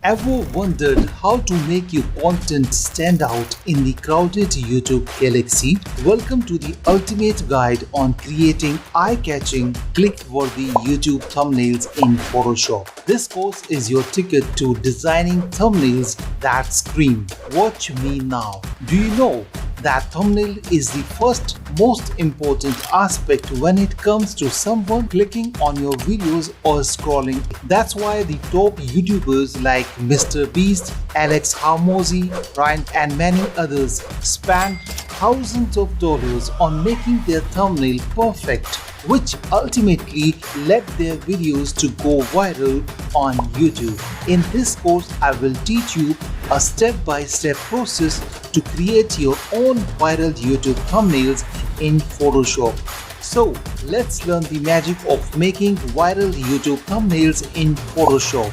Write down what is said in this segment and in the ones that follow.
Ever wondered how to make your content stand out in the crowded YouTube galaxy? Welcome to the ultimate guide on creating eye-catching, click-worthy YouTube thumbnails in Photoshop. This course is your ticket to designing thumbnails that scream, "Watch me now." Do you know that thumbnail is the first most important aspect when it comes to someone clicking on your videos or scrolling? That's why the top YouTubers like Mr. Beast, Alex Hormozy, Ryan and many others spend thousands of dollars on making their thumbnail perfect, which ultimately led their videos to go viral on YouTube. In this course, I will teach you a step-by-step process to create your own viral YouTube thumbnails in Photoshop. So, let's learn the magic of making viral YouTube thumbnails in Photoshop.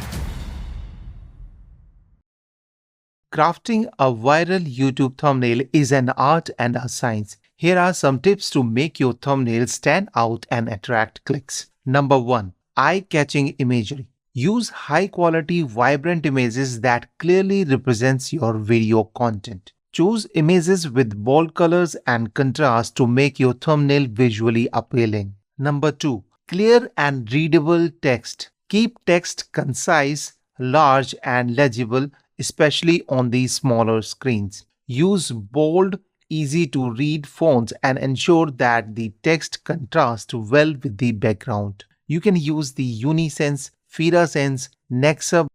Crafting a viral YouTube thumbnail is an art and a science. Here are some tips to make your thumbnail stand out and attract clicks. Number 1. Eye-catching imagery. Use high-quality, vibrant images that clearly represents your video content. Choose images with bold colors and contrast to make your thumbnail visually appealing. Number 2. Clear and readable text. Keep text concise, large and legible, especially on these smaller screens. Use bold, easy-to-read fonts and ensure that the text contrasts well with the background. You can use the Unisense, Firasense, Nexa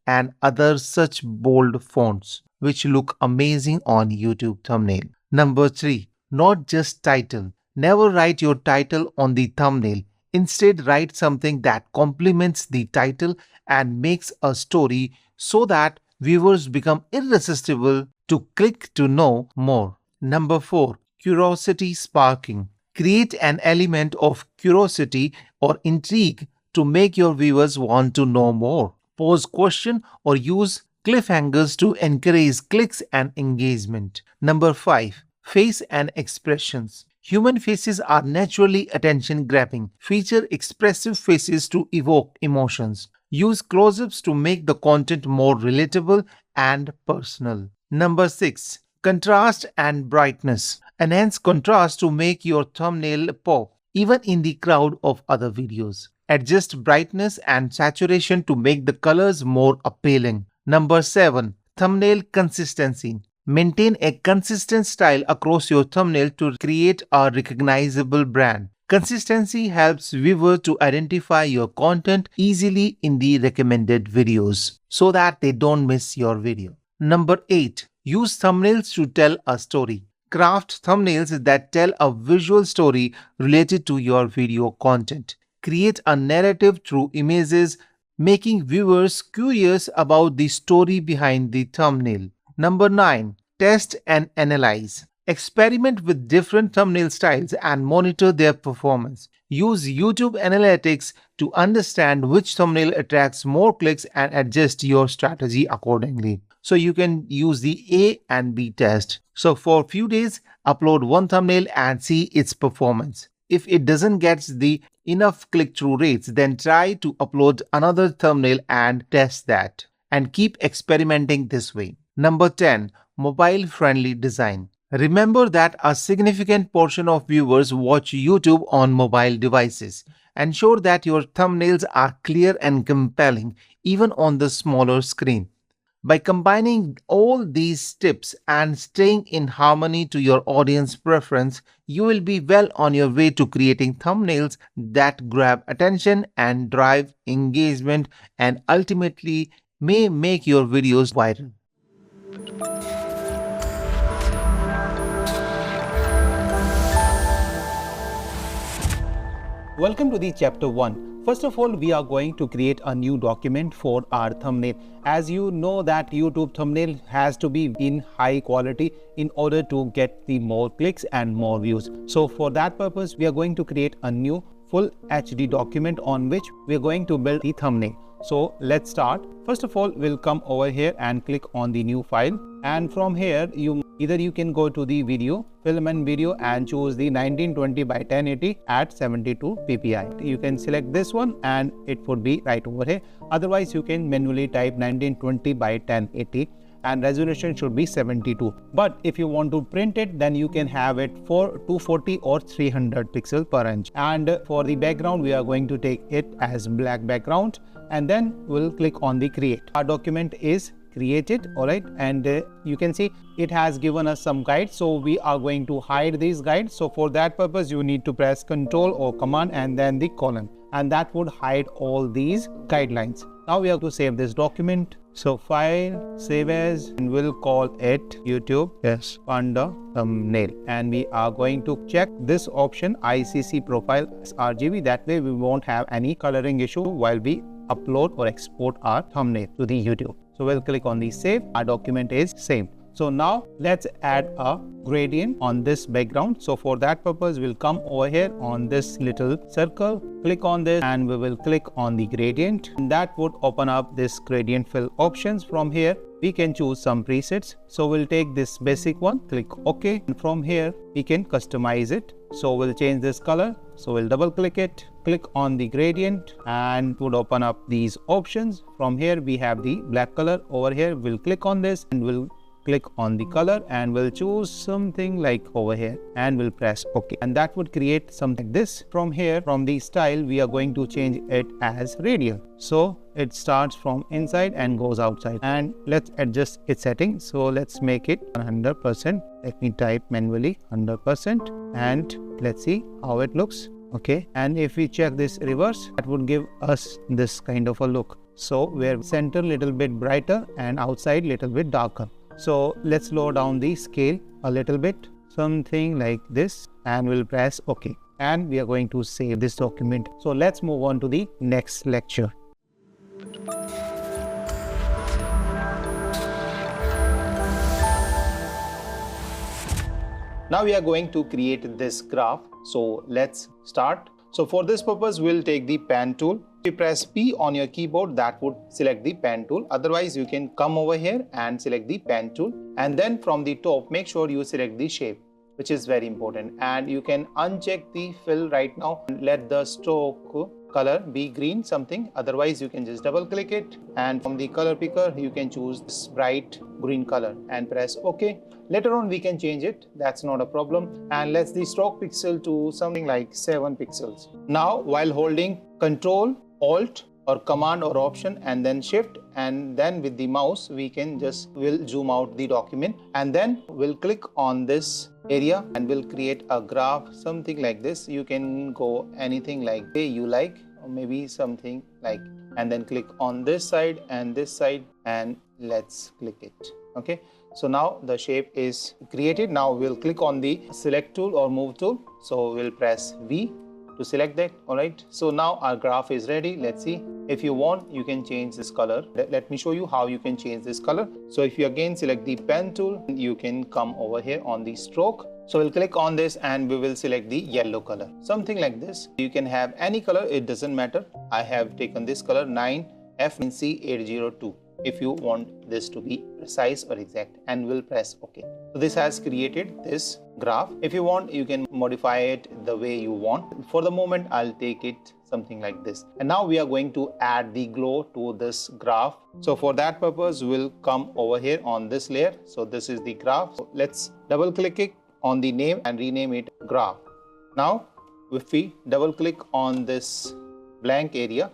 and other such bold fonts which look amazing on YouTube thumbnail. Number 3. Not just title. Never write your title on the thumbnail. Instead, write something that complements the title and makes a story so that viewers become irresistible to click to know more. Number 4. Curiosity sparking. Create an element of curiosity or intrigue to make your viewers want to know more. Pose question or use cliffhangers to encourage clicks and engagement. Number 5. Face and expressions. Human faces are naturally attention-grabbing. Feature expressive faces to evoke emotions. Use close-ups to make the content more relatable and personal. Number 6. Contrast and brightness. Enhance contrast to make your thumbnail pop, even in the crowd of other videos. Adjust brightness and saturation to make the colors more appealing. Number 7. Thumbnail consistency. Maintain a consistent style across your thumbnail to create a recognizable brand. Consistency helps viewers to identify your content easily in the recommended videos so that they don't miss your video. Number 8. Use thumbnails to tell a story. Craft thumbnails that tell a visual story related to your video content. Create a narrative through images, making viewers curious about the story behind the thumbnail. Number 9. Test and analyze. Experiment with different thumbnail styles and monitor their performance. Use YouTube Analytics to understand which thumbnail attracts more clicks and adjust your strategy accordingly. So you can use the A and B test. So for a few days, upload one thumbnail and see its performance. If it doesn't get the enough click-through rates, then try to upload another thumbnail and test that. And keep experimenting this way. Number 10. Mobile-friendly design. Remember that a significant portion of viewers watch YouTube on mobile devices. Ensure that your thumbnails are clear and compelling, even on the smaller screen. By combining all these tips and staying in harmony to your audience preference, you will be well on your way to creating thumbnails that grab attention and drive engagement and ultimately may make your videos viral. Welcome to the chapter 1. First of all, we are going to create a new document for our thumbnail. As you know that YouTube thumbnail has to be in high quality in order to get the more clicks and more views. So for that purpose, we are going to create a new full HD document on which we are going to build the thumbnail. So let's start. First of all, we'll come over here and click on the new file, and from here you can go to the video, film and video, and choose the 1920 by 1080 at 72 ppi. You can select this one and it would be right over here. Otherwise you can manually type 1920 by 1080 and resolution should be 72. But if you want to print it, then you can have it for 240 or 300 pixels per inch. And for the background, we are going to take it as black background, and then we'll click on the create. Our document is created, all right, and you can see it has given us some guides, so we are going to hide these guides. So for that purpose you need to press Ctrl or Command and then the colon, and that would hide all these guidelines. Now we have to save this document. So file, save as, and we'll call it YouTube under thumbnail, and we are going to check this option ICC profile RGB. That way we won't have any coloring issue while we upload or export our thumbnail to the YouTube. So we'll click on the save. Our document is saved. So now let's add a gradient on this background. So for that purpose, we'll come over here on this little circle, click on this, and we will click on the gradient. And that would open up this gradient fill options. From here, we can choose some presets. So we'll take this basic one, click OK. And from here, we can customize it. So we'll change this color. So we'll double click it, click on the gradient, and it would open up these options. From here, we have the black color. Over here, we'll click on this and we'll click on the color, and we'll choose something like over here, and we'll press OK, and that would create something like this. From here, from the style, we are going to change it as radial, so it starts from inside and goes outside. And let's adjust its setting. So let's make it 100%. Let me type manually 100%, and let's see how it looks. Okay, and if we check this reverse, that would give us this kind of a look. So where center little bit brighter and outside little bit darker. So let's lower down the scale a little bit, something like this, and we'll press OK. And we are going to save this document. So let's move on to the next lecture. Now we are going to create this graph. So let's start. So for this purpose, we'll take the pen tool. If you press P on your keyboard, that would select the pen tool. Otherwise, you can come over here and select the pen tool. And then from the top, make sure you select the shape, which is very important. And you can uncheck the fill right now and let the stroke color be green something. Otherwise, you can just double click it. And from the color picker, you can choose this bright green color and press OK. Later on, we can change it. That's not a problem. And let's the stroke pixel to something like 7 pixels. Now, while holding Control, Alt or Command or Option and then Shift, and then with the mouse, we'll zoom out the document, and then we'll click on this area and we'll create a graph, something like this. You can go anything like you like, or maybe something like, and then click on this side, and let's click it. Okay. So now the shape is created. Now we'll click on the select tool or move tool. So we'll press V to select that. All right. So now our graph is ready. Let's see. If you want, you can change this color. Let me show you how you can change this color. So if you again select the pen tool, you can come over here on the stroke. So we'll click on this and we will select the yellow color, something like this. You can have any color. It doesn't matter. I have taken this color 9FNC802. If you want this to be precise or exact, and we'll press OK. So this has created this graph. If you want, you can modify it the way you want. For the moment, I'll take it something like this. And now we are going to add the glow to this graph. So for that purpose, we'll come over here on this layer. So this is the graph. So let's double click it on the name and rename it graph. Now, if we double click on this blank area,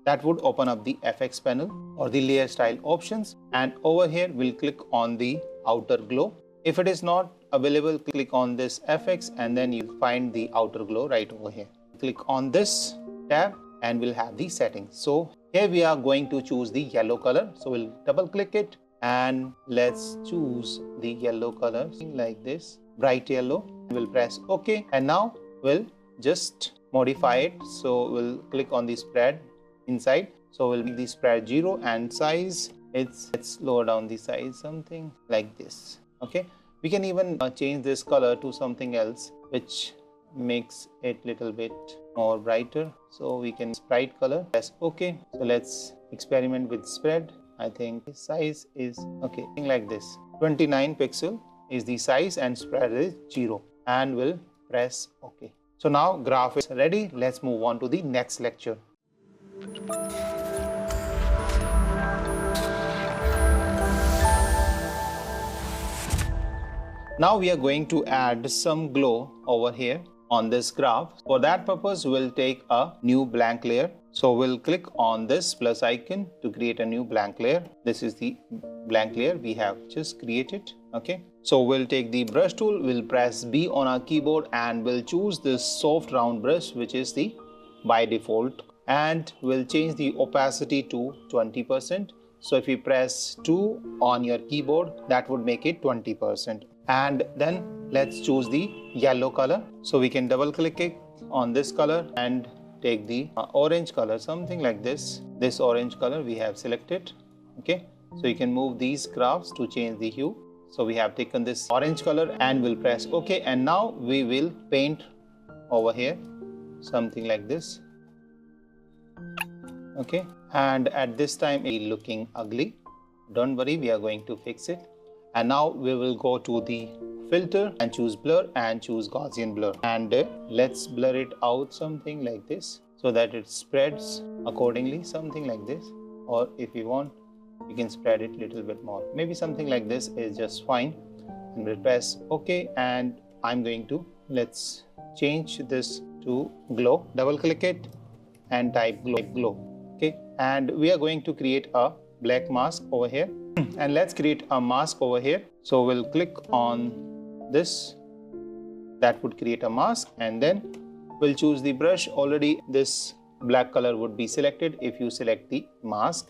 that would open up the FX panel or the layer style options, and over here we'll click on the outer glow. If it is not available, click on this FX and then you'll find the outer glow right over here. Click on this tab and we'll have the settings. So here we are going to choose the yellow color. So we'll double click it and let's choose the yellow color like this, bright yellow. We'll press OK, and now we'll just modify it. So we'll click on the spread inside. So we'll make the spread 0 and size, let's lower down the size, something like this. Okay, we can even change this color to something else which makes it little bit more brighter, so we can bright color. Press OK. So let's experiment with spread. I think the size is okay, like this. 29 pixel is the size and spread is 0, and we'll press OK. So now graph is ready. Let's move on to the next lecture. Now we are going to add some glow over here on this graph. For that purpose, we'll take a new blank layer. So we'll click on this plus icon to create a new blank layer. This is the blank layer we have just created. Okay. So we'll take the brush tool, we'll press B on our keyboard and we'll choose this soft round brush, which is the by default, and we'll change the opacity to 20%. So if you press 2 on your keyboard, that would make it 20%. And then let's choose the yellow color. So we can double click it on this color and take the orange color, something like this. This orange color we have selected. Okay, so you can move these graphs to change the hue. So we have taken this orange color and we'll press OK. And now we will paint over here, something like this. Okay, and at this time it's looking ugly. Don't worry, we are going to fix it. And now we will go to the filter and choose blur and choose Gaussian blur, and let's blur it out something like this so that it spreads accordingly, something like this. Or if you want, you can spread it a little bit more, maybe something like this is just fine. And we'll press OK, and I'm going to, let's change this to glow. Double click it and type glow. Okay, and we are going to create a black mask over here. And let's create a mask over here. So we'll click on this, that would create a mask, and then we'll choose the brush. Already this black color would be selected if you select the mask.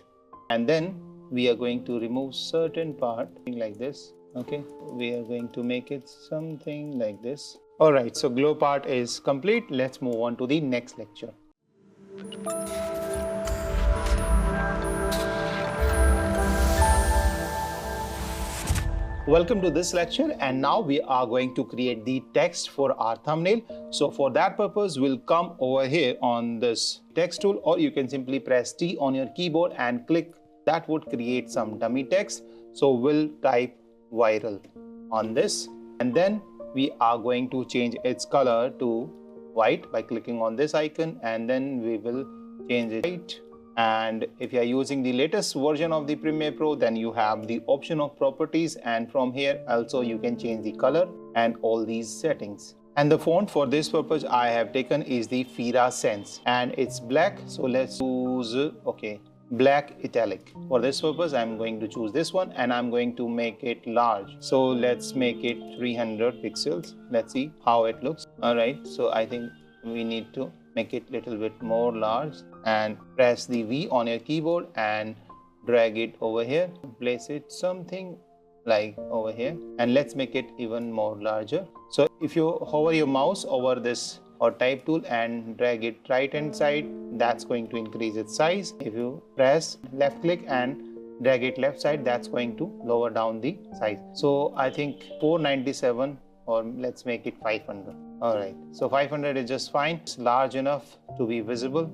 And then we are going to remove certain part like this. Okay, we are going to make it something like this. Alright, so glow part is complete. Let's move on to the next lecture. Welcome to this lecture, and now we are going to create the text for our thumbnail. So for that purpose, we'll come over here on this text tool, or you can simply press T on your keyboard and click. That would create some dummy text. So we'll type viral on this, and then we are going to change its color to white by clicking on this icon, and then we will change it white. And if you are using the latest version of the Premiere Pro, then you have the option of properties, and from here also you can change the color and all these settings. And the font for this purpose I have taken is the Fira Sense, and it's black. So let's choose black italic. For this purpose I'm going to choose this one, and I'm going to make it large. So let's make it 300 pixels. Let's see how it looks. Alright, so I think we need to make it little bit more large, and press the V on your keyboard and drag it over here. Place it something like over here, and let's make it even more larger. So if you hover your mouse over this or type tool and drag it right hand side, that's going to increase its size. If you press left click and drag it left side, that's going to lower down the size. So I think 497, or let's make it 500. Alright, so 500 is just fine. It's large enough to be visible.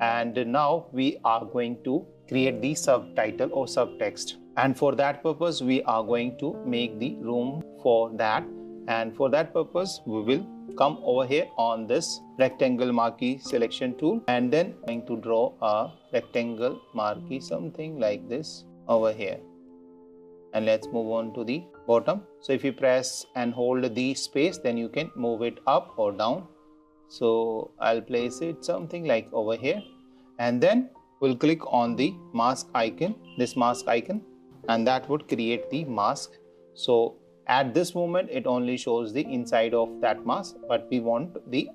And now we are going to create the subtitle or subtext. And for that purpose, we are going to make the room for that. And for that purpose, we will come over here on this rectangle marquee selection tool, and then going to draw a rectangle marquee, something like this over here. And let's move on to the bottom. So if you press and hold the space, then you can move it up or down. So I'll place it something like over here, and then we'll click on the mask icon, this mask icon, and that would create the mask. So at this moment it only shows the inside of that mask, but we want the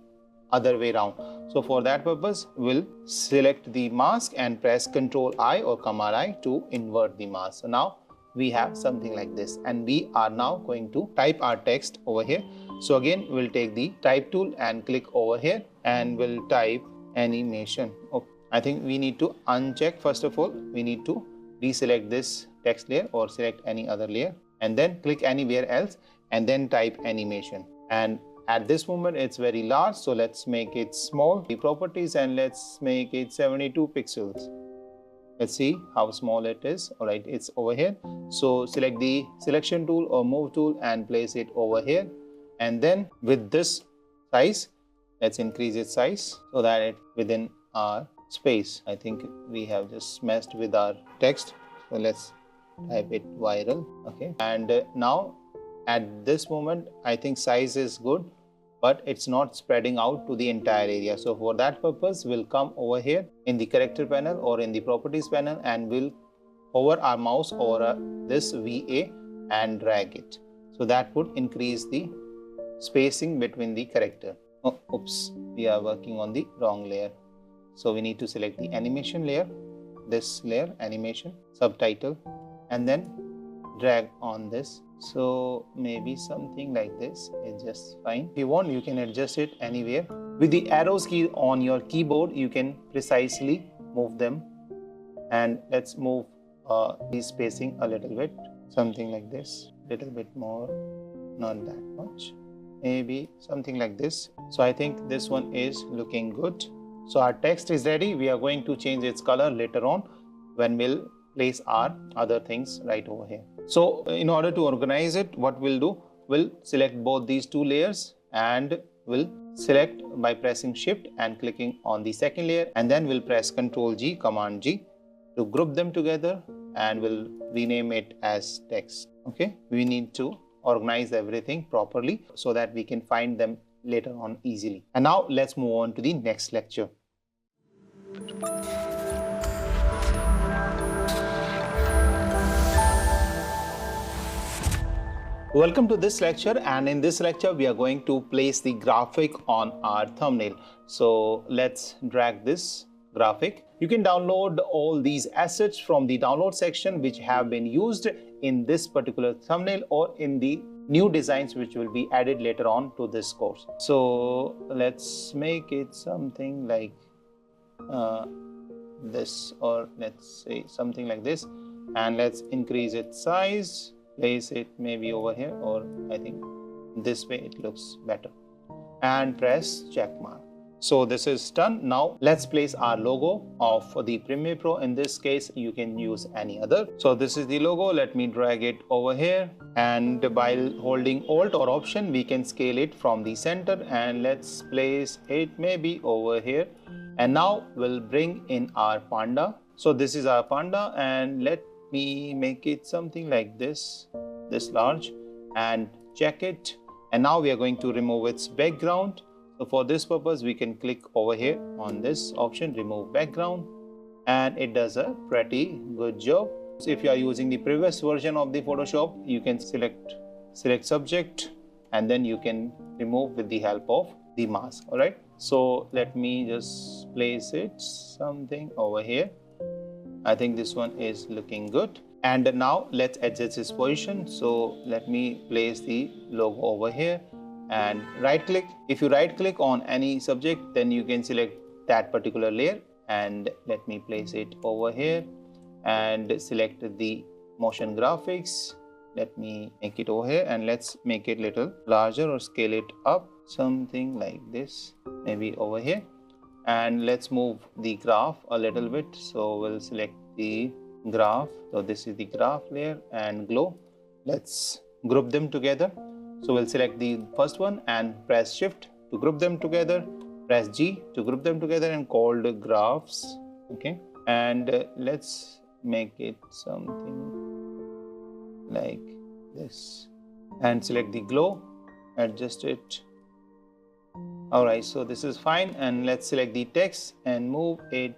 other way around. So for that purpose, we'll select the mask and press Ctrl I or Command I to invert the mask. So now we have something like this, and we are now going to type our text over here. So again, we'll take the type tool and click over here, and we'll type animation. Okay. I think we need to uncheck. First of all, we need to deselect this text layer or select any other layer, and then click anywhere else and then type animation. And at this moment it's very large, so let's make it small. The properties, and let's make it 72 pixels. Let's see how small it is. All right, it's over here. So select the selection tool or move tool and place it over here. And then with this size, let's increase its size so that it within our space. I think we have just messed with our text. So let's type it viral. Okay. And now at this moment, I think size is good, but it's not spreading out to the entire area. So for that purpose, we'll come over here in the character panel or in the properties panel, and we'll hover our mouse over this VA and drag it. So that would increase the spacing between the character. Oh, oops, we are working on the wrong layer. So we need to select the animation layer, this layer, animation, subtitle, and then drag on this. So maybe something like this is just fine. If you want, you can adjust it anywhere. With the arrows key on your keyboard, you can precisely move them. And let's move the spacing a little bit, something like this, little bit more, not that much, maybe something like this. So I think this one is looking good. So our text is ready. We are going to change its color later on when we'll place our other things right over here. So in order to organize it, what we'll do, we'll select both these two layers and we'll select by pressing Shift and clicking on the second layer, and then we'll press Ctrl G, Command G to group them together, and we'll rename it as text. Okay, we need to organize everything properly so that we can find them later on easily. And now let's move on to the next lecture. Welcome to this lecture, and in this lecture we are going to place the graphic on our thumbnail. So let's drag this graphic. You can download all these assets from the download section which have been used in this particular thumbnail or in the new designs which will be added later on to this course. So let's make it something like this, or let's say something like this, and let's increase its size, place it maybe over here, or I think this way it looks better, and press check mark. So this is done. Now let's place our logo of the Premiere Pro. In this case, you can use any other. So this is the logo. Let me drag it over here, and while holding Alt or Option, we can scale it from the center, and let's place it maybe over here. And now we'll bring in our panda. So this is our panda, and let me make it something like this large, and check it. And now we are going to remove its background. So for this purpose, we can click over here on this option, remove background, and it does a pretty good job. So if you are using the previous version of the Photoshop, you can select subject, and then you can remove with the help of the mask. All right. So let me just place it something over here. I think this one is looking good. And now let's adjust its position. So let me place the logo over here and right click. If you right click on any subject, then you can select that particular layer, and let me place it over here and select the motion graphics. Let me make it over here, and let's make it little larger or scale it up, something like this, maybe over here. And let's move the graph a little bit. So we'll select the graph. So this is the graph layer and glow. Let's group them together. So we'll select the first one and press Shift to group them together, press G to group them together, and called graphs. Okay, and let's make it something like this, and select the glow, adjust it. Alright, so this is fine, and let's select the text and move it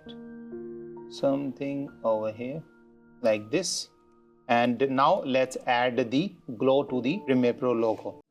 something over here like this. And now let's add the glow to the Premiere Pro logo.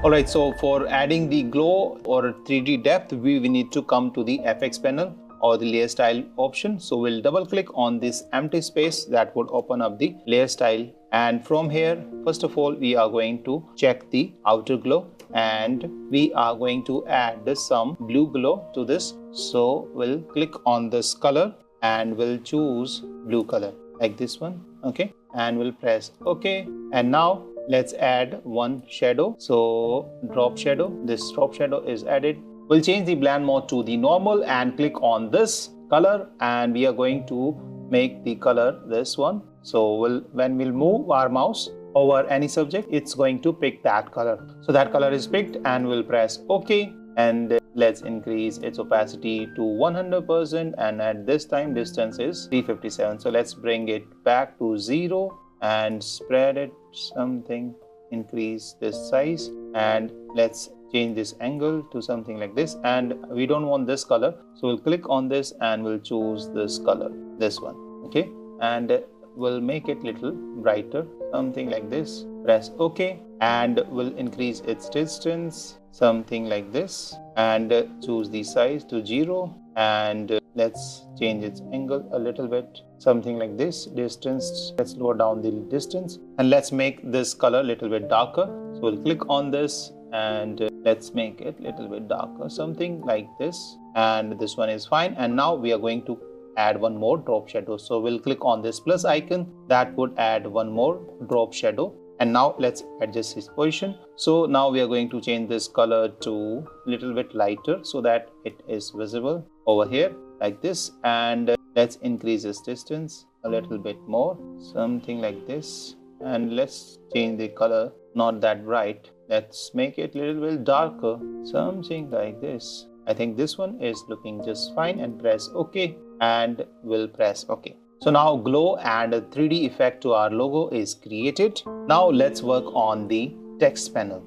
Alright, so for adding the glow or 3D depth, we need to come to the FX panel or the layer style option. So we'll double click on this empty space that would open up the layer style, and from here, first of all, we are going to check the outer glow, and we are going to add some blue glow to this. So we'll click on this color and we'll choose blue color. like this one. Okay, and we'll press OK. And now let's add one shadow. So drop shadow, this drop shadow is added. We'll change the blend mode to the normal and click on this color, and we are going to make the color this one. So when we'll move our mouse over any subject, it's going to pick that color. So that color is picked, and we'll press OK. And let's increase its opacity to 100%, and at this time distance is 357. So let's bring it back to 0 and spread it something, increase this size, and let's change this angle to something like this. And we don't want this color, so we'll click on this and we'll choose this color, this one. Okay, and we'll make it little brighter, something like this. Press OK, and we'll increase its distance, something like this, and choose the size to 0, and let's change its angle a little bit, something like this. Distance, let's lower down the distance, and let's make this color a little bit darker. So we'll click on this, and let's make it a little bit darker, something like this, and this one is fine. And now we are going to add one more drop shadow. So we'll click on this plus icon, that would add one more drop shadow. And now let's adjust its position. So now we are going to change this color to a little bit lighter so that it is visible over here like this. And let's increase its distance a little bit more, something like this. And let's change the color, not that bright. Let's make it a little bit darker, something like this. I think this one is looking just fine, and press OK, and we'll press OK. So now glow and 3D effect to our logo is created. Now let's work on the text panel.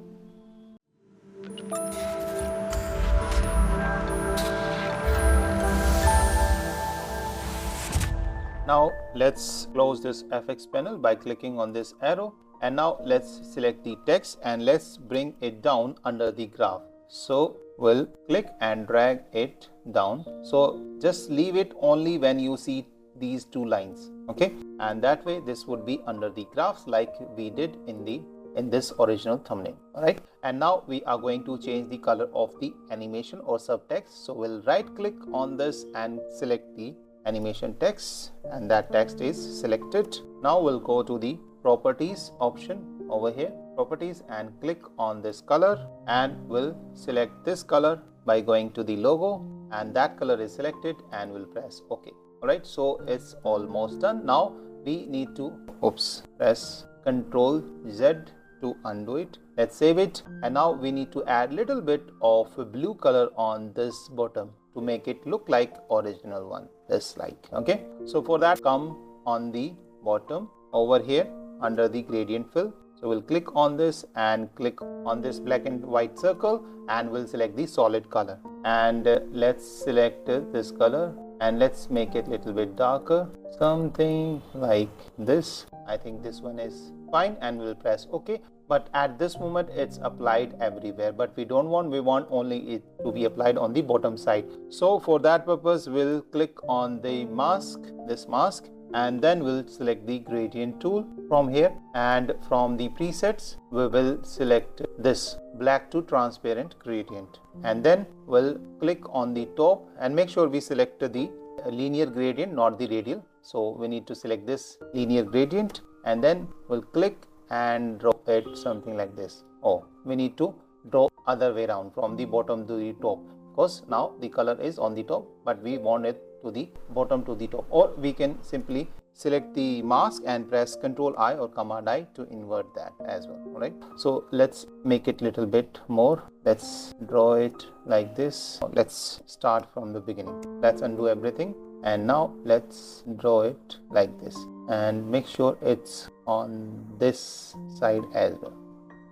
Now let's close this FX panel by clicking on this arrow. And now let's select the text and let's bring it down under the graph. So we'll click and drag it down. So just leave it only when you see these two lines. Okay, and that way this would be under the graphs like we did in this original thumbnail. All right, and now we are going to change the color of the animation or subtext. So we'll right click on this and select the animation text, and that text is selected. Now we'll go to the properties option over here, properties, and click on this color, and we'll select this color by going to the logo, and that color is selected, and we'll press OK. Alright, so it's almost done. Now we need to press Ctrl Z to undo it. Let's save it, and now we need to add little bit of blue color on this bottom to make it look like original one, just like. Okay, so for that, come on the bottom over here under the gradient fill. So we'll click on this and click on this black and white circle, and we'll select the solid color, and let's select this color, and let's make it a little bit darker, something like this. I think this one is fine, and we'll press OK. But at this moment it's applied everywhere, but we don't want, we want only it to be applied on the bottom side. So for that purpose we'll click on the mask, this mask, and then we'll select the gradient tool from here, and from the presets we will select this black to transparent gradient, and then we'll click on the top and make sure we select the linear gradient, not the radial. So we need to select this linear gradient, and then we'll click and draw it something like this. Oh, we need to draw other way around from the bottom to the top, because now the color is on the top, but we want it to the bottom to the top. Or we can simply select the mask and press Ctrl I or Command I to invert that as well. All right, so let's make it a little bit more. Let's draw it like this. Let's start from the beginning. Let's undo everything, and now let's draw it like this, and make sure it's on this side as well.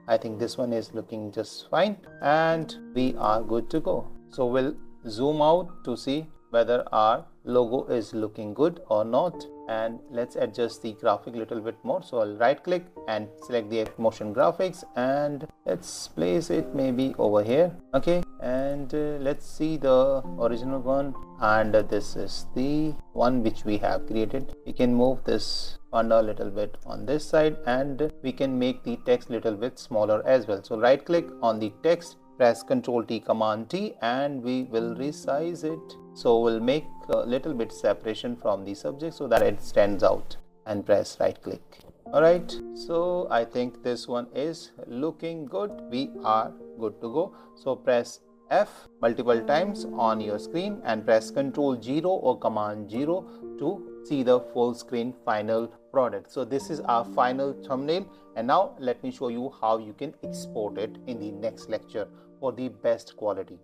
I think this one is looking just fine, and we are good to go. So we'll zoom out to see whether our logo is looking good or not, and let's adjust the graphic a little bit more. So I'll right click and select the motion graphics, and let's place it maybe over here. Okay, and let's see the original one, and this is the one which we have created. We can move this panda a little bit on this side, and we can make the text little bit smaller as well. So right click on the text, press Ctrl T, Command T, and we will resize it. So we'll make a little bit separation from the subject so that it stands out. and press right click. Alright, so I think this one is looking good. We are good to go. So press F multiple times on your screen and press Ctrl 0 or Command 0 to see the full screen final product. So this is our final thumbnail, and now let me show you how you can export it in the next lecture for the best quality.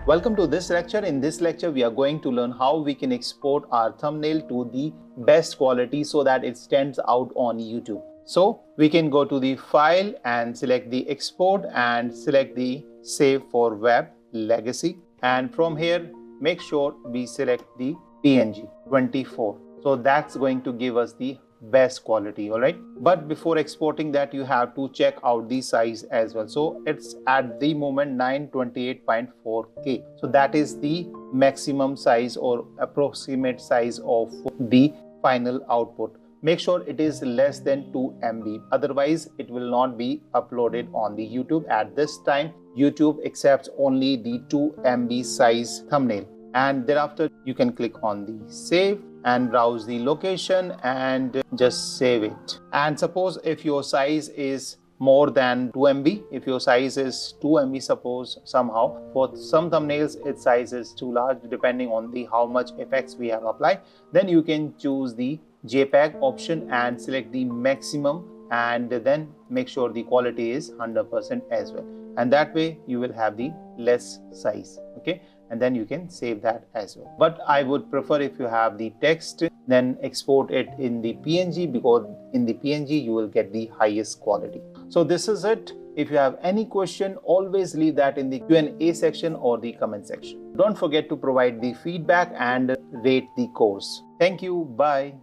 Welcome to this lecture. In this lecture, we are going to learn how we can export our thumbnail to the best quality so that it stands out on YouTube. So we can go to the file and select the export and select the save for web legacy. And from here, make sure we select the PNG 24. So that's going to give us the best quality. All right, but before exporting that, you have to check out the size as well. So it's at the moment 928.4K. so that is the maximum size or approximate size of the final output. Make sure it is less than 2 MB, otherwise it will not be uploaded on the YouTube. At this time, YouTube accepts only the 2 MB size thumbnail, and thereafter you can click on the save and browse the location and just save it. And suppose if your size is more than 2 MB, if your size is 2 MB, suppose somehow for some thumbnails its size is too large depending on the how much effects we have applied, then you can choose the JPEG option and select the maximum, and then make sure the quality is 100% as well, and that way you will have the less size. Okay, and then you can save that as well. But I would prefer if you have the text, then export it in the PNG, because in the PNG you will get the highest quality. So this is it. If you have any question, always leave that in the Q&A section or the comment section. Don't forget to provide the feedback and rate the course. Thank you. Bye.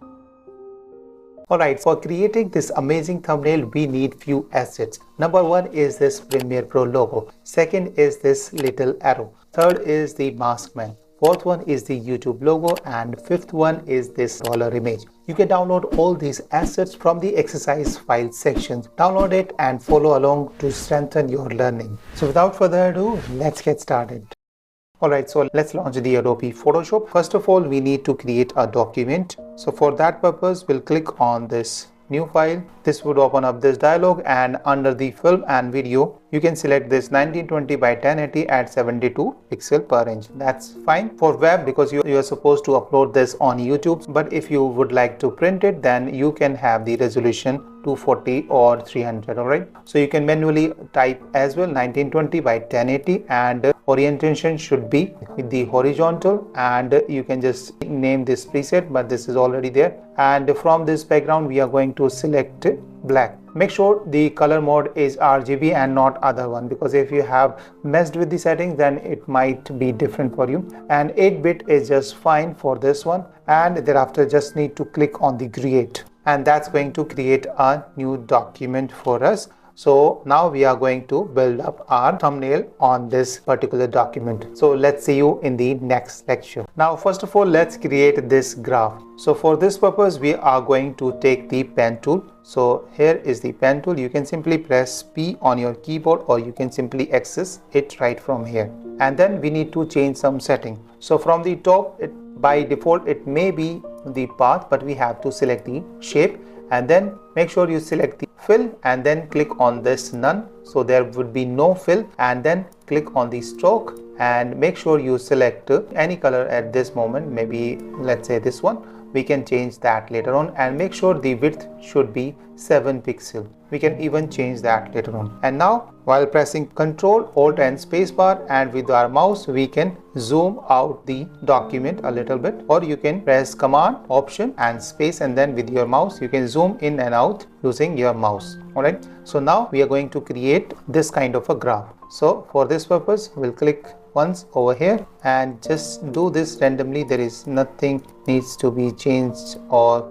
Alright, for creating this amazing thumbnail, we need few assets. Number one is this Premiere Pro logo. Second is this little arrow. Third is the mask man. Fourth one is the YouTube logo, and fifth one is this dollar image. You can download all these assets from the exercise file section. Download it and follow along to strengthen your learning. So without further ado, let's get started. Alright, so let's launch the Adobe Photoshop. First of all, we need to create a document. So for that purpose, we'll click on this new file. This would open up this dialog, and under the film and video, you can select this 1920 by 1080 at 72 pixel per inch. That's fine for web because you are supposed to upload this on YouTube. But if you would like to print it, then you can have the resolution 240 or 300. All right, so you can manually type as well 1920 by 1080, and orientation should be with the horizontal, and you can just name this preset, but this is already there. And from this background, we are going to select black. Make sure the color mode is RGB and not other one, because if you have messed with the settings, then it might be different for you. And 8-bit is just fine for this one, and thereafter just need to click on the create, and that's going to create a new document for us. So now we are going to build up our thumbnail on this particular document. So let's see you in the next lecture. Now first of all, let's create this graph. So for this purpose, we are going to take the pen tool. So here is the pen tool. You can simply press P on your keyboard, or you can simply access it right from here. And then we need to change some setting. So from the top, by default it may be the path, but we have to select the shape, and then make sure you select the fill and then click on this none, so there would be no fill, and then click on the stroke and make sure you select any color at this moment. Maybe let's say this one. We can change that later on, and make sure the width should be 7 pixel. We can even change that later on. And now while pressing Ctrl, Alt and Spacebar, and with our mouse we can zoom out the document a little bit, or you can press Command, Option and Space, and then with your mouse you can zoom in and out using your mouse. Alright, so now we are going to create this kind of a graph. So for this purpose, we'll click once over here and just do this randomly. There is nothing needs to be changed or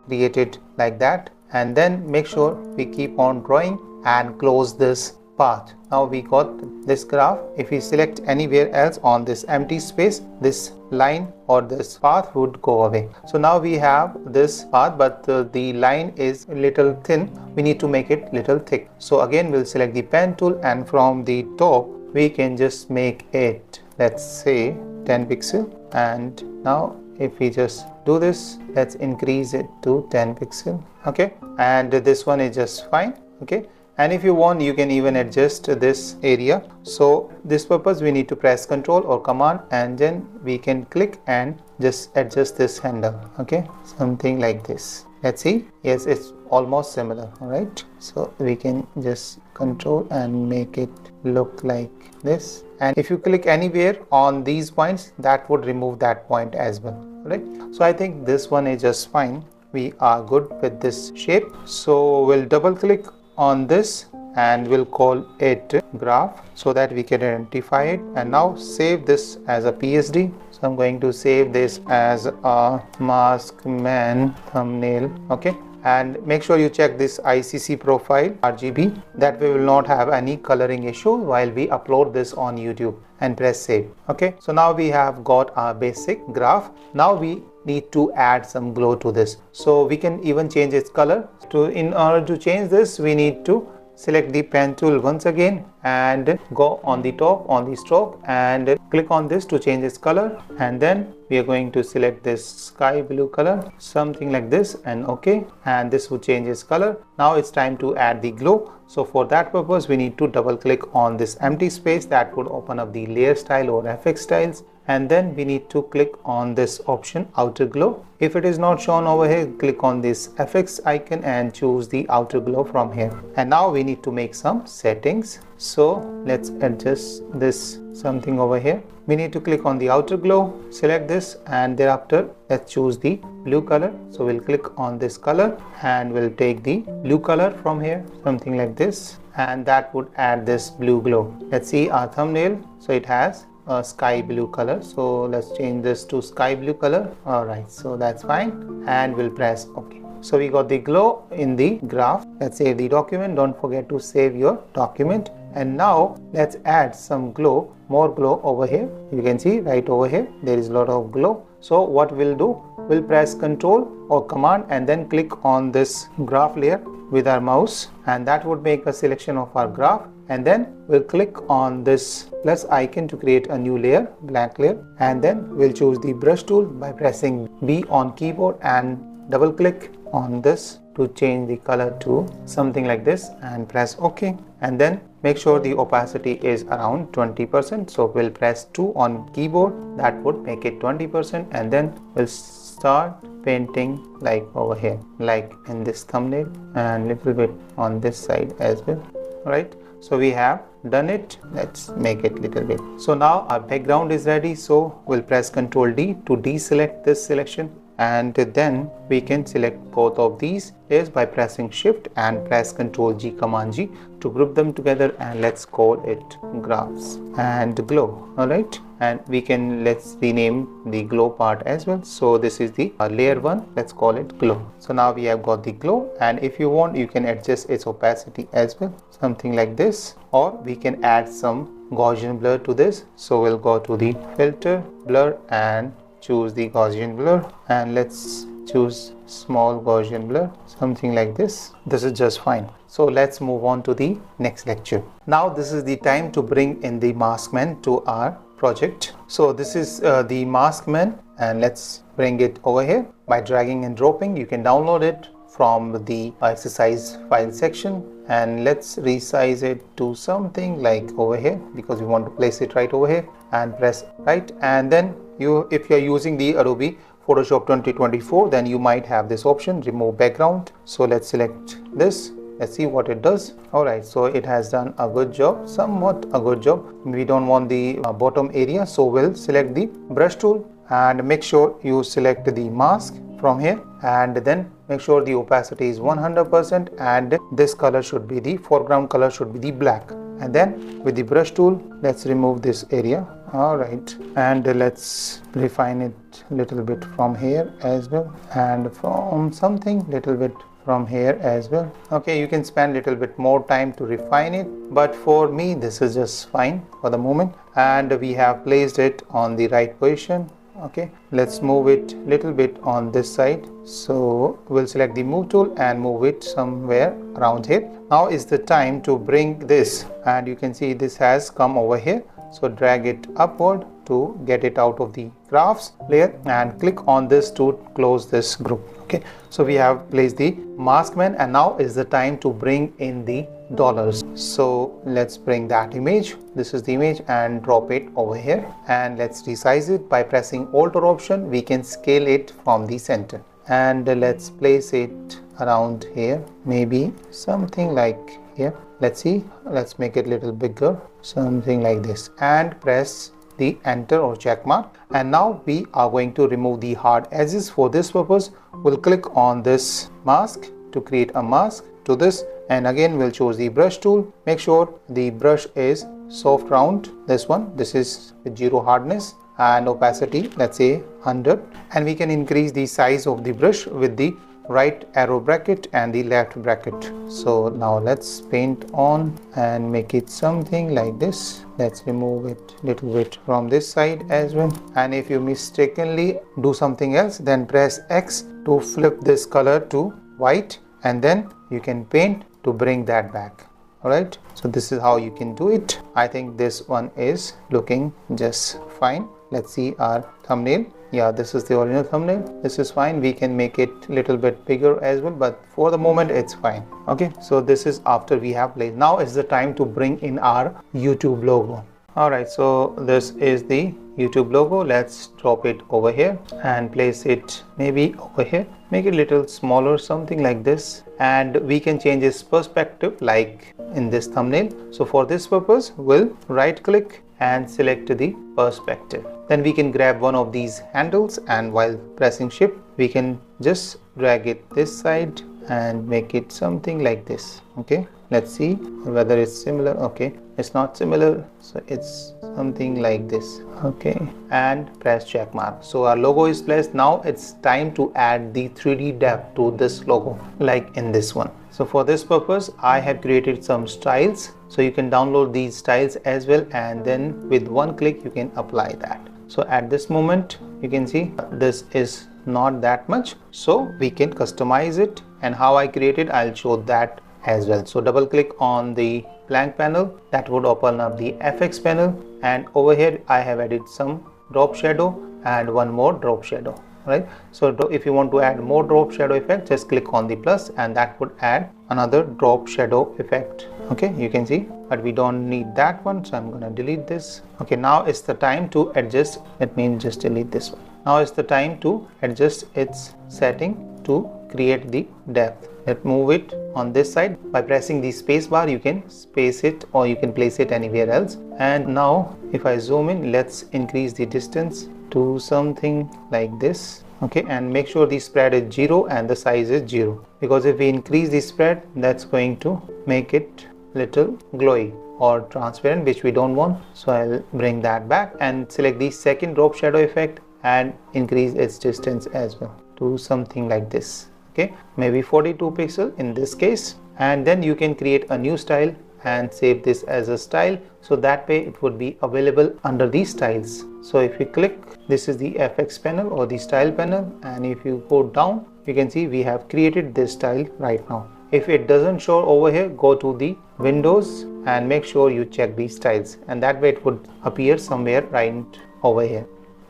created like that, and then make sure we keep on drawing and close this path. Now we got this graph. If we select anywhere else on this empty space, this line or this path would go away. So now we have this path, but the line is a little thin. We need to make it little thick. So again, we'll select the pen tool, and from the top we can just make it, let's say 10 pixel. And now if we just do this, let's increase it to 10 pixel. Okay, and this one is just fine. Okay, and if you want, you can even adjust this area. So this purpose we need to press Ctrl or Command, and then we can click and just adjust this handle. Okay, something like this. Let's see. Yes, it's almost similar. All right, so we can just control and make it look like this. And if you click anywhere on these points, that would remove that point as well. Right, so I think this one is just fine. We are good with this shape. So we'll double click on this and we'll call it graph so that we can identify it. And now save this as a PSD. So I'm going to save this as a mask man thumbnail. Okay, and make sure you check this ICC profile RGB, that we will not have any coloring issue while we upload this on YouTube, and press save. Okay, so now we have got our basic graph. Now we need to add some glow to this, so we can even change its color. In order to change this, we need to select the pen tool once again and go on the top on the stroke and click on this to change its color, and then we are going to select this sky blue color, something like this, and okay, and this will change its color. Now it's time to add the glow. So for that purpose, we need to double click on this empty space that would open up the layer style or FX styles, and then we need to click on this option outer glow. If it is not shown over here, click on this FX icon and choose the outer glow from here. And now we need to make some settings. So let's adjust this something over here. We need to click on the outer glow, select this, and thereafter let's choose the blue color. So we'll click on this color and we'll take the blue color from here, something like this, and that would add this blue glow. Let's see our thumbnail. So it has a sky blue color, so let's change this to sky blue color. All right, so that's fine, and we'll press OK. So we got the glow in the graph. Let's save the document. Don't forget to save your document. And now let's add some glow, more glow over here. You can see right over here there is a lot of glow. So what we'll do, we'll press Ctrl or Command and then click on this graph layer with our mouse, and that would make a selection of our graph. And then we'll click on this plus icon to create a new layer, blank layer, and then we'll choose the brush tool by pressing B on keyboard and double click on this to change the color to something like this, and press OK. And then make sure the opacity is around 20%. So we'll press 2 on keyboard, that would make it 20%, and then we'll start painting like over here, like in this thumbnail, and little bit on this side as well. Right, so we have done it. Let's make it little bit. So now our background is ready, so we'll press Ctrl D to deselect this selection, and then we can select both of these layers by pressing Shift and press Ctrl G Command G to group them together, and let's call it graphs and glow. All right, and we can, let's rename the glow part as well. So this is the layer 1, let's call it glow. So now we have got the glow, and if you want, you can adjust its opacity as well, something like this, or we can add some Gaussian blur to this. So we'll go to the filter, blur, and choose the Gaussian blur, and let's choose small Gaussian blur, something like this. This is just fine. So let's move on to the next lecture. Now this is the time to bring in the maskman to our project. So this is the maskman, and let's bring it over here by dragging and dropping. You can download it from the exercise file section, and let's resize it to something like over here, because we want to place it right over here, and press right. And then if you're using the Adobe Photoshop 2024, then you might have this option, remove background. So let's select this. Let's see what it does. All right, so it has done a good job, somewhat a good job. We don't want the bottom area, so we'll select the brush tool and make sure you select the mask from here, and then make sure the opacity is 100%, and this color should be the foreground color, should be the black. And then with the brush tool, let's remove this area. All right, and let's refine it a little bit from here as well, and from something little bit from here as well. Okay, you can spend a little bit more time to refine it, but for me this is just fine for the moment. And we have placed it on the right position, Okay, let's move it little bit on this side. So we'll select the move tool and move it somewhere around here. Now is the time to bring this, and you can see this has come over here. So drag it upward to get it out of the graphs layer and click on this to close this group. Okay, so we have placed the mask man, and now is the time to bring in the dollars. So let's bring that image. This is the image, and drop it over here, and let's resize it by pressing Alt or Option. We can scale it from the center, and let's place it around here, maybe something like here. Let's see, let's make it a little bigger, something like this, and press the enter or check mark. And now we are going to remove the hard edges. For this purpose, we'll click on this mask to create a mask to this, and again we'll choose the brush tool. Make sure the brush is soft round, this one. This is with 0 hardness, and opacity, let's say 100, and we can increase the size of the brush with the right arrow bracket and the left bracket. So now let's paint on and make it something like this. Let's remove it little bit from this side as well, and if you mistakenly do something else, then press X to flip this color to white, and then you can paint to bring that back. Alright, so this is how you can do it. I think this one is looking just fine. Let's see our thumbnail. Yeah, this is the original thumbnail. This is fine. We can make it a little bit bigger as well, but for the moment it's fine. Okay, so this is after we have played. Now is the time to bring in our YouTube logo. Alright, so this is the YouTube logo. Let's drop it over here and place it maybe over here. Make it a little smaller, something like this, and we can change its perspective like in this thumbnail. So for this purpose, we'll right click and select the perspective. Then we can grab one of these handles, and while pressing shift, we can just drag it this side and make it something like this. Okay, let's see whether it's similar. Okay, it's not similar, so it's something like this. Okay, and press check mark. So our logo is placed. Now it's time to add the 3D depth to this logo, like in this one. So for this purpose, I have created some styles. So you can download these styles as well, and then with one click you can apply that. So at this moment you can see this is not that much, so we can customize it, and how I created I'll show that as well. So double click on the blank panel, that would open up the FX panel, and over here I have added some drop shadow and one more drop shadow. Right, so if you want to add more drop shadow effect, just click on the plus, and that would add another drop shadow effect. Okay, you can see, but we don't need that one, so I'm gonna delete this. Okay, now it's the time to adjust. Let me just delete this one. Now it's the time to adjust its setting to create the depth. Let's move it on this side by pressing the space bar. You can space it or you can place it anywhere else. And now if I zoom in, let's increase the distance to something like this. Okay, and make sure the spread is 0 and the size is 0, because if we increase the spread, that's going to make it little glowy or transparent, which we don't want. So I'll bring that back and select the second drop shadow effect and increase its distance as well to something like this. Okay, maybe 42 pixel in this case, and then you can create a new style and save this as a style, so that way it would be available under these styles. So if you click, this is the FX panel or the style panel, and if you go down, you can see we have created this style right now. If it doesn't show over here, go to the Windows and make sure you check these styles, and that way it would appear somewhere right over here.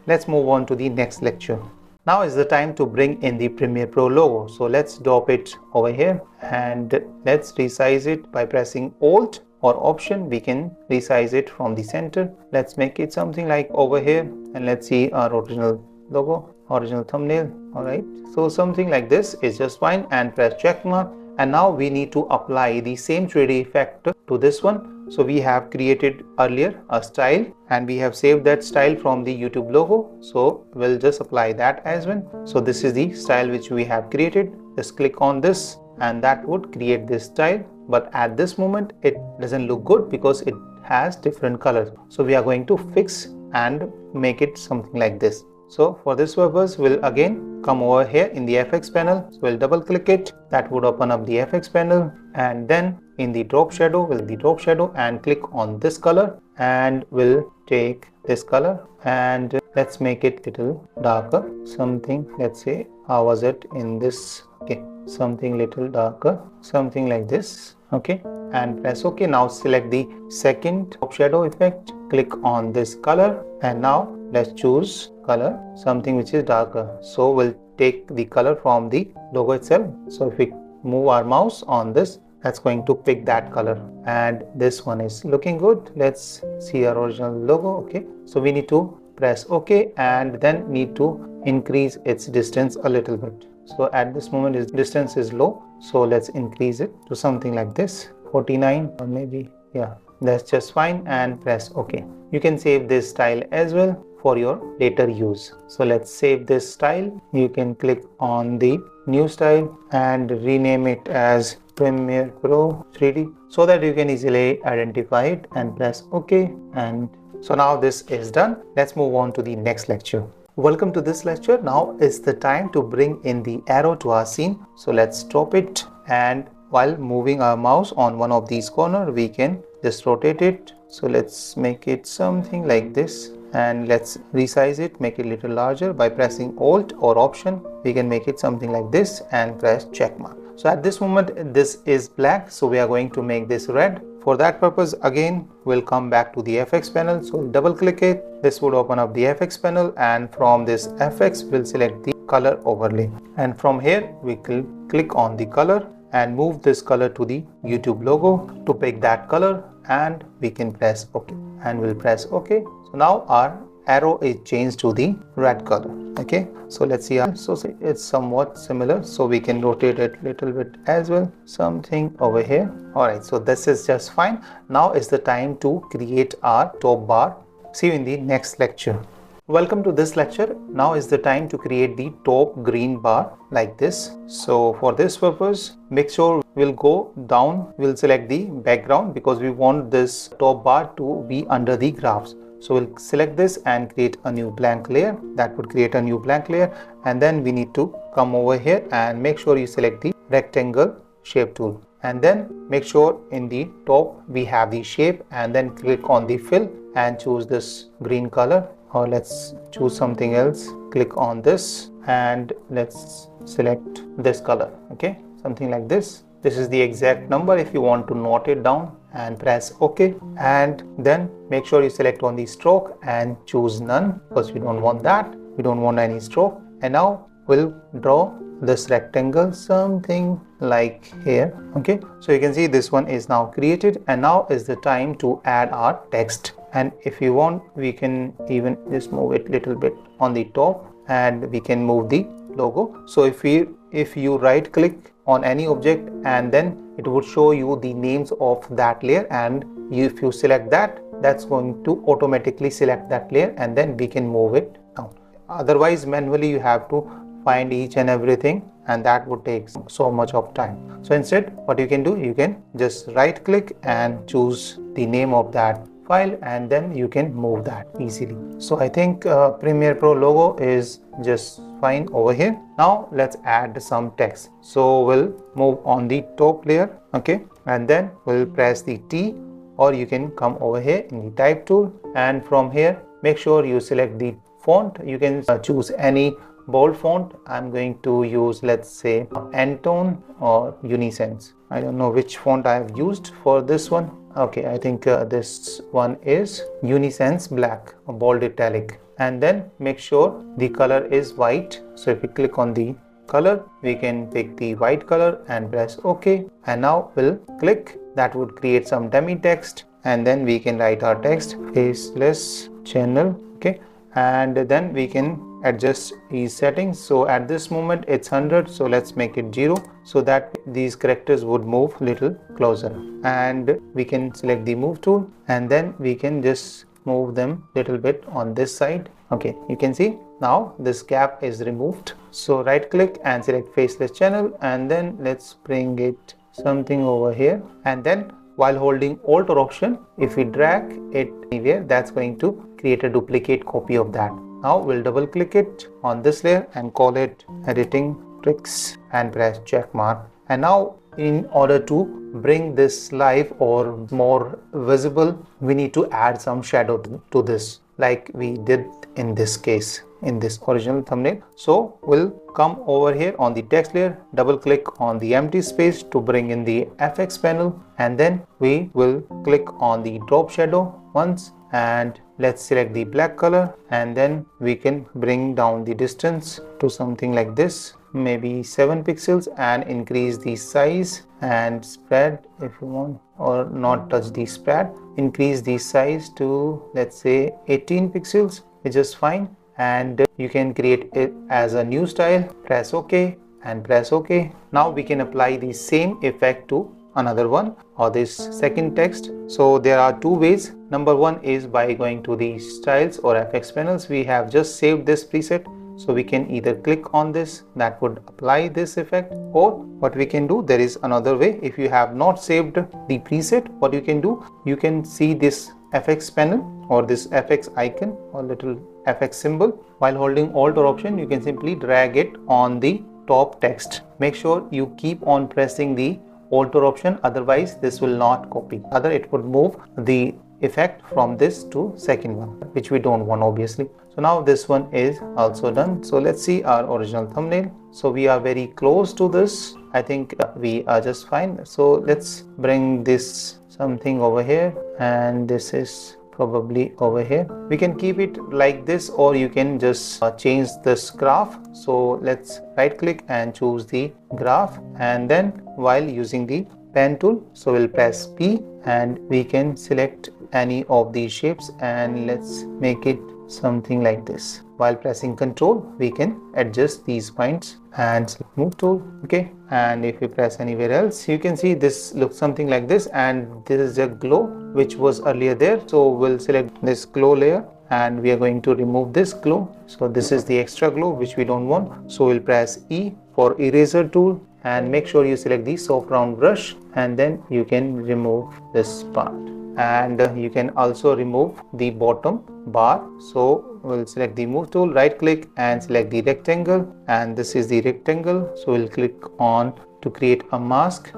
Let's move on to the next lecture. Now is the time to bring in the Premiere Pro logo. So let's drop it over here and let's resize it by pressing Alt or Option. We can resize it from the center. Let's make it something like over here, and let's see our original logo, original thumbnail. Alright, so something like this is just fine, and press check mark. And now we need to apply the same 3D effect to this one. So we have created earlier a style, and we have saved that style from the YouTube logo. So we'll just apply that as well. So this is the style which we have created. Just click on this, and that would create this style. But at this moment it doesn't look good because it has different colors. So we are going to fix and make it something like this. So for this purpose, we'll again come over here in the FX panel. So we'll double click it. That would open up the FX panel, and then in the drop shadow, and click on this color, and we'll take this color and let's make it little darker, something, let's say, how was it in this? Okay, something little darker, something like this. Okay, and press OK. Now select the second shadow effect, click on this color, and now let's choose color, something which is darker. So we'll take the color from the logo itself. So if we move our mouse on this, that's going to pick that color, and this one is looking good. Let's see our original logo. Okay, so we need to press OK, and then need to increase its distance a little bit. So at this moment its distance is low, so let's increase it to something like this, 49, or maybe, yeah, that's just fine, and press OK. You can save this style as well for your later use. So let's save this style. You can click on the new style and rename it as Premiere Pro 3D so that you can easily identify it, and press OK. And so now this is done. Let's move on to the next lecture. Welcome to this lecture. Now is the time to bring in the arrow to our scene. So let's stop it, and while moving our mouse on one of these corners, we can just rotate it. So let's make it something like this, and let's resize it, make it a little larger by pressing Alt or Option. We can make it something like this and press check mark. So at this moment this is black, so we are going to make this red. For that purpose, again we'll come back to the FX panel. So we'll double click it. This would open up the FX panel, and from this FX we'll select the color overlay, and from here we will click on the color and move this color to the YouTube logo to pick that color, and we can press OK, and we'll press OK. So now our arrow is changed to the red color. Okay, so let's see. So it's somewhat similar, so we can rotate it a little bit as well, something over here. All right, so this is just fine. Now is the time to create our top bar. See you in the next lecture. Welcome to this lecture. Now is the time to create the top green bar like this. So for this purpose, make sure we'll go down, we'll select the background because we want this top bar to be under the graphs. So we'll select this and create a new blank layer. That would create a new blank layer, and then we need to come over here and make sure you select the rectangle shape tool, and then make sure in the top we have the shape, and then click on the fill and choose this green color, or let's choose something else. Click on this and let's select this color. Okay, something like this. This is the exact number if you want to note it down, and press OK. And then make sure you select on the stroke and choose none because we don't want that. We don't want any stroke. And now we'll draw this rectangle something like here. Okay, so you can see this one is now created, and now is the time to add our text. And if you want, we can even just move it a little bit on the top, and we can move the logo. So if you right click on any object, and then it would show you the names of that layer, and if you select that, that's going to automatically select that layer, and then we can move it down. Otherwise manually you have to find each and everything, and that would take so much of time. So instead what you can do, you can just right click and choose the name of that file, and then you can move that easily. So I think Premiere Pro logo is just fine over here. Now let's add some text. So we'll move on the top layer. Okay, and then we'll press the T, or you can come over here in the type tool, and from here make sure you select the font. You can choose any bold font. I'm going to use, let's say, Antone or Unisense. I don't know which font I have used for this one. Okay, I think this one is Unisense Black, a bold italic. And then make sure the color is white. So if we click on the color, we can pick the white color and press OK. And now we'll click. That would create some dummy text, and then we can write our text, faceless channel. Okay, and then we can adjust these settings. So at this moment it's 100, so let's make it 0 so that these characters would move little closer. And we can select the move tool, and then we can just move them little bit on this side. Okay, you can see now this gap is removed. So right click and select faceless channel, and then let's bring it something over here, and then while holding Alt or Option, if we drag it anywhere, that's going to create a duplicate copy of that. Now we'll double click it on this layer and call it editing tricks and press check mark. And now in order to bring this live or more visible, we need to add some shadow to this. like we did in this case in this original thumbnail. So we'll come over here on the text layer, double click on the empty space to bring in the FX panel, and then we will click on the drop shadow once, and let's select the black color, and then we can bring down the distance to something like this, maybe 7 pixels, and increase the size and spread if you want, or not touch the spread. Increase the size to, let's say, 18 pixels, which is fine, and you can create it as a new style. Press OK and press OK. Now we can apply the same effect to another one or this second text. So there are two ways. Number one is by going to the styles or FX panels. We have just saved this preset, so we can either click on this, that would apply this effect, or what we can do, there is another way. If you have not saved the preset, what you can do, you can see this FX panel or this FX icon or little FX symbol. While holding Alt or Option, you can simply drag it on the top text. Make sure you keep on pressing the Alt or Option, otherwise this will not copy. Other it would move the effect from this to second one, which we don't want, obviously. So now this one is also done. So let's see our original thumbnail. So we are very close to this. I think we are just fine. So let's bring this something over here, and this is probably over here. We can keep it like this, or you can just change this graph. So let's right click and choose the graph, and then while using the pen tool, so we'll press P and we can select any of these shapes, and let's make it something like this. While pressing Ctrl, we can adjust these points and move tool. Okay, and if you press anywhere else, you can see this looks something like this, and this is a glow which was earlier there. So we'll select this glow layer, and we are going to remove this glow. So this is the extra glow which we don't want. So we'll press E for eraser tool, and make sure you select the soft round brush, and then you can remove this part. And you can also remove the bottom bar. So we'll select the move tool, right click and select the rectangle, and this is the rectangle. So we'll click on to create a mask.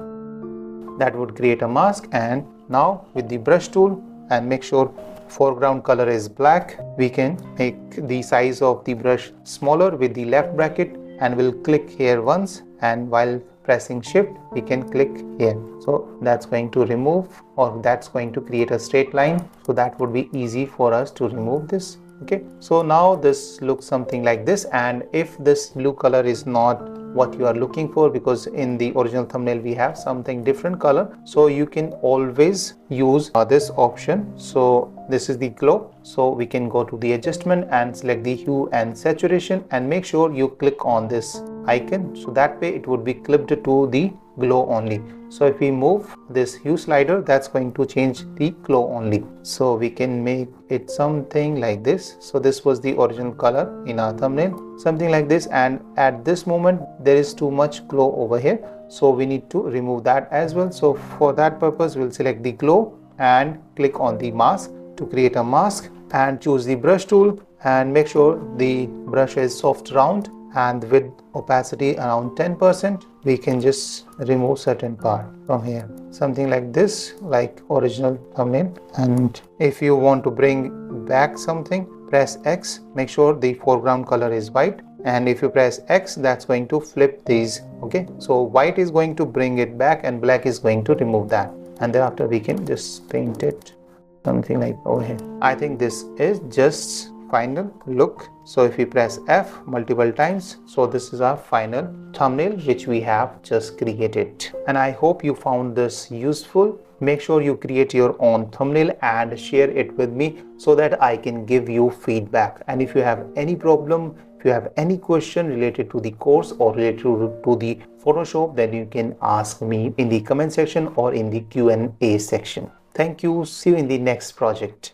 That would create a mask. And now with the brush tool, and make sure foreground color is black, we can make the size of the brush smaller with the left bracket, and we'll click here once, and while pressing shift we can click here. So that's going to remove, or that's going to create a straight line. So that would be easy for us to remove this. Okay, so now this looks something like this. And if this blue color is not what you are looking for, because in the original thumbnail we have something different color, so you can always use this option. So this is the glow, so we can go to the adjustment and select the hue and saturation, and make sure you click on this icon, so that way it would be clipped to the glow only. So if we move this hue slider, that's going to change the glow only. So we can make it something like this. So this was the original color in our thumbnail, something like this. And at this moment there is too much glow over here, so we need to remove that as well. So for that purpose, we'll select the glow and click on the mask to create a mask, and choose the brush tool, and make sure the brush is soft round, and with opacity around 10%, we can just remove certain part from here, something like this, like original thumbnail. And if you want to bring back something, press X, make sure the foreground color is white, and if you press X, that's going to flip these. Okay, so white is going to bring it back and black is going to remove that, and thereafter we can just paint it something like over here. I think this is just final look. So if we press F multiple times, so this is our final thumbnail which we have just created. And I hope you found this useful. Make sure you create your own thumbnail and share it with me so that I can give you feedback. And if you have any problem, if you have any question related to the course or related to the Photoshop, then you can ask me in the comment section or in the Q&A section. Thank you. See you in the next project.